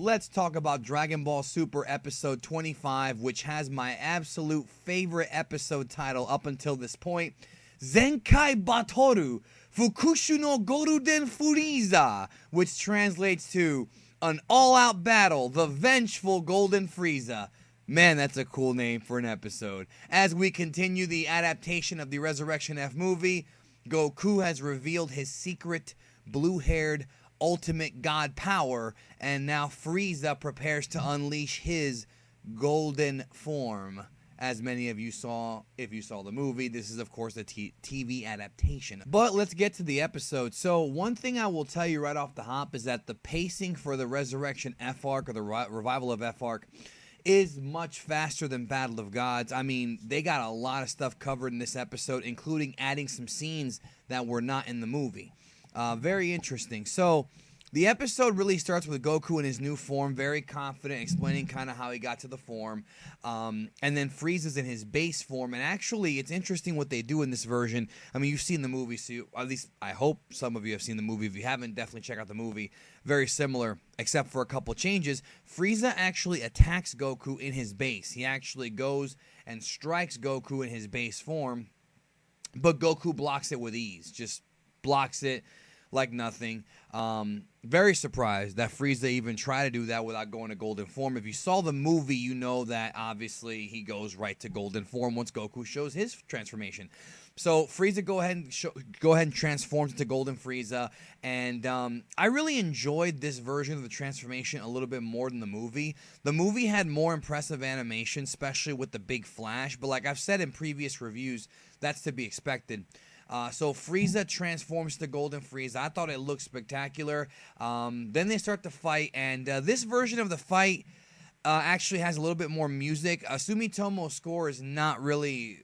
let's talk about Dragon Ball Super episode 25, which has my absolute favorite episode title up until this point, Zenkai Batoru Fukushu no Golden Freeza, which translates to an all-out battle, the Vengeful Golden Frieza. Man, that's a cool name for an episode. As we continue the adaptation of the Resurrection F movie, Goku has revealed his secret blue-haired ultimate god power, and now Frieza prepares to unleash his golden form. As many of you saw, if you saw the movie, this is of course a TV adaptation. But let's get to the episode. So one thing I will tell you right off the hop is that the pacing for the Resurrection F arc, or the revival of F arc, is much faster than Battle of Gods. I mean, they got a lot of stuff covered in this episode, including adding some scenes that were not in the movie. Very interesting. So the episode really starts with Goku in his new form, very confident, explaining kind of how he got to the form. And then Frieza's in his base form. And actually, it's interesting what they do in this version. I mean, you've seen the movie, so at least I hope some of you have seen the movie. If you haven't, definitely check out the movie. Very similar, except for a couple changes. Frieza actually attacks Goku in his base. He actually goes and strikes Goku in his base form, but Goku blocks it with ease. Just blocks it like nothing. Very surprised that Frieza even tried to do that without going to golden form. If you saw the movie, you know that obviously he goes right to golden form once Goku shows his transformation. So Frieza go ahead and transforms into Golden Frieza, and I really enjoyed this version of the transformation a little bit more than the movie. The movie had more impressive animation, especially with the big flash, but like I've said in previous reviews, that's to be expected. So Frieza transforms to Golden Frieza. I thought it looked spectacular. Then they start to fight, and this version of the fight actually has a little bit more music. Sumitomo's score is not really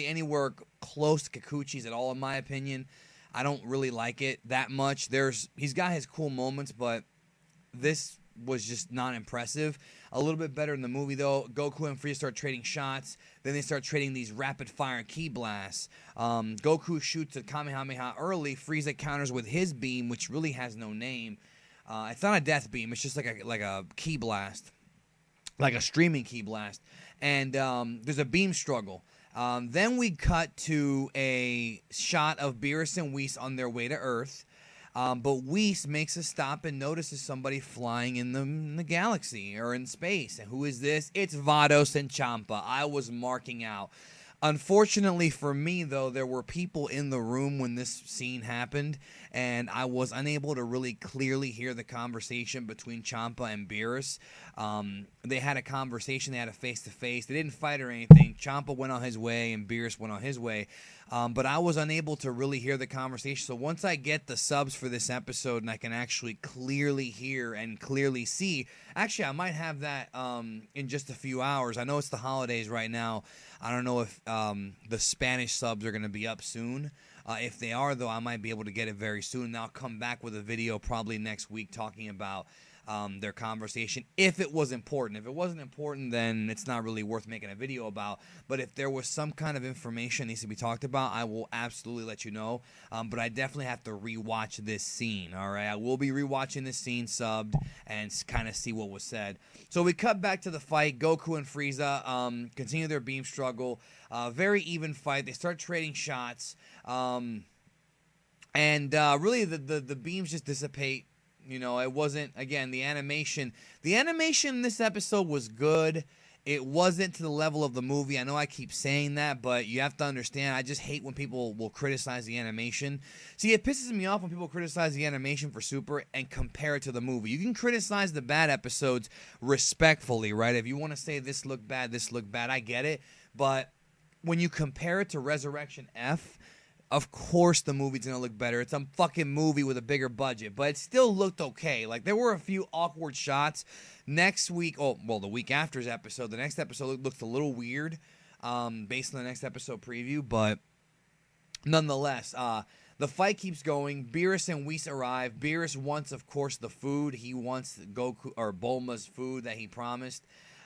anywhere close to Kikuchi's at all, in my opinion. I don't really like it that much. He's got his cool moments, but this was just not impressive. A little bit better in the movie, though. Goku and Frieza start trading shots. Then they start trading these rapid-fire ki blasts. Goku shoots a Kamehameha early. Frieza counters with his beam, which really has no name. It's not a death beam. It's just like a ki blast, like a streaming ki blast. And there's a beam struggle. Then we cut to a shot of Beerus and Whis on their way to Earth. But Whis makes a stop and notices somebody flying in the galaxy or in space. And who is this? It's VADOS and CHAMPA. I was marking out. Unfortunately for me, though, there were people in the room when this scene happened, and I was unable to really clearly hear the conversation between CHAMPA and Beerus. They had a conversation. They had a face-to-face. They didn't fight or anything. CHAMPA went on his way, and Beerus went on his way. But I was unable to really hear the conversation. So once I get the subs for this episode and I can actually clearly hear and clearly see, actually I might have that in just a few hours. I know it's the holidays right now. I don't know if the Spanish subs are going to be up soon. If they are, though, I might be able to get it very soon. And I'll come back with a video probably next week talking about their conversation, if it was important. If it wasn't important, then it's not really worth making a video about. But if there was some kind of information that needs to be talked about, I will absolutely let you know. But I definitely have to rewatch this scene, all right? I will be rewatching this scene subbed and kind of see what was said. So we cut back to the fight. Goku and Frieza continue their beam struggle. Very even fight. They start trading shots. And really the beams just dissipate. You know, it wasn't, again, the animation. The animation in this episode was good. It wasn't to the level of the movie. I know I keep saying that, but you have to understand, I just hate when people will criticize the animation. See, it pisses me off when people criticize the animation for Super and compare it to the movie. You can criticize the bad episodes respectfully, right? If you want to say this looked bad, I get it. But when you compare it to Resurrection F, of course the movie's going to look better. It's a fucking movie with a bigger budget, but it still looked okay. Like, there were a few awkward shots. Next week, the week after's episode, the next episode looked a little weird based on the next episode preview, but nonetheless, the fight keeps going. Beerus and Whis arrive. Beerus wants, of course, the food. He wants Goku or Bulma's food that he promised.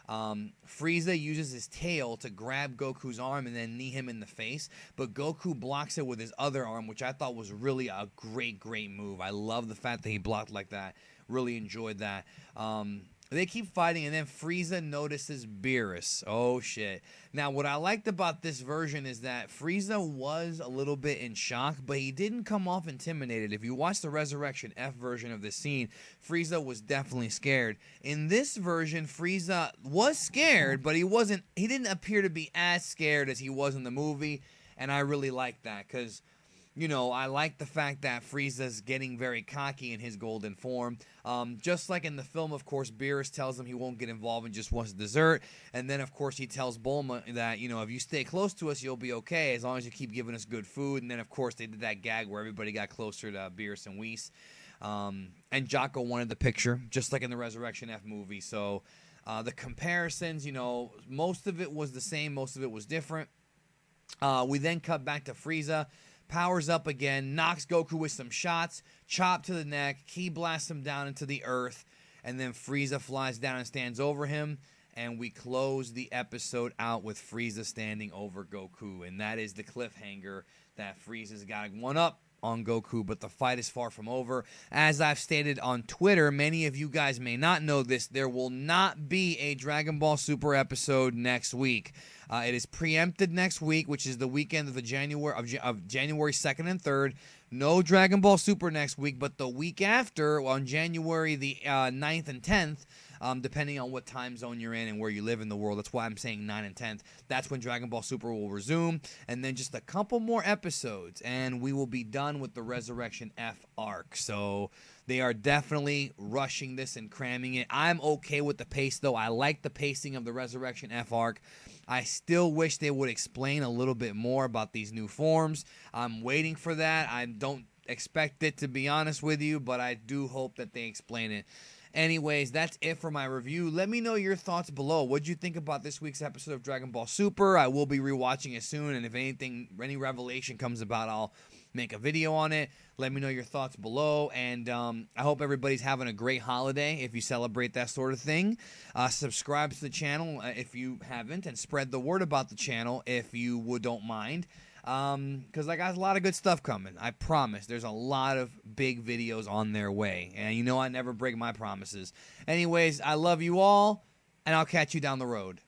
Frieza uses his tail to grab Goku's arm and then knee him in the face, but Goku blocks it with his other arm, which I thought was really a great move. I love the fact that he blocked like that. Really enjoyed that. They keep fighting, and then Frieza notices Beerus. Oh, shit. Now, what I liked about this version is that Frieza was a little bit in shock, but he didn't come off intimidated. If you watch the Resurrection F version of this scene, Frieza was definitely scared. In this version, Frieza was scared, but he didn't appear to be as scared as he was in the movie, and I really liked that, because you know, I like the fact that Frieza's getting very cocky in his golden form. Just like in the film, of course, Beerus tells him he won't get involved and just wants dessert. And then, of course, he tells Bulma that, you know, if you stay close to us, you'll be okay as long as you keep giving us good food. And then, of course, they did that gag where everybody got closer to Beerus and Whis. And Jocko wanted the picture, just like in the Resurrection F movie. So the comparisons, you know, most of it was the same. Most of it was different. We then cut back to Frieza. Powers up again, knocks Goku with some shots, chop to the neck, ki blasts him down into the earth, and then Frieza flies down and stands over him, and we close the episode out with Frieza standing over Goku, and that is the cliffhanger that Frieza's got one up on Goku, but the fight is far from over. As I've stated on Twitter, many of you guys may not know this, there will not be a Dragon Ball Super episode next week. It is preempted next week, which is the weekend of January 2nd and 3rd. No Dragon Ball Super next week, but the week after, on January the 9th and 10th, depending on what time zone you're in and where you live in the world. That's why I'm saying 9 and 10th. That's when Dragon Ball Super will resume. And then just a couple more episodes, and we will be done with the Resurrection F arc. So they are definitely rushing this and cramming it. I'm okay with the pace, though. I like the pacing of the Resurrection F arc. I still wish they would explain a little bit more about these new forms. I'm waiting for that. I don't expect it, to be honest with you, but I do hope that they explain it. Anyways, that's it for my review. Let me know your thoughts below. What did you think about this week's episode of Dragon Ball Super? I will be rewatching it soon, and if any revelation comes about, I'll make a video on it. Let me know your thoughts below, and I hope everybody's having a great holiday if you celebrate that sort of thing. Subscribe to the channel if you haven't, and spread the word about the channel if you don't mind. Because I got a lot of good stuff coming. I promise. There's a lot of big videos on their way. And you know I never break my promises. Anyways, I love you all, and I'll catch you down the road.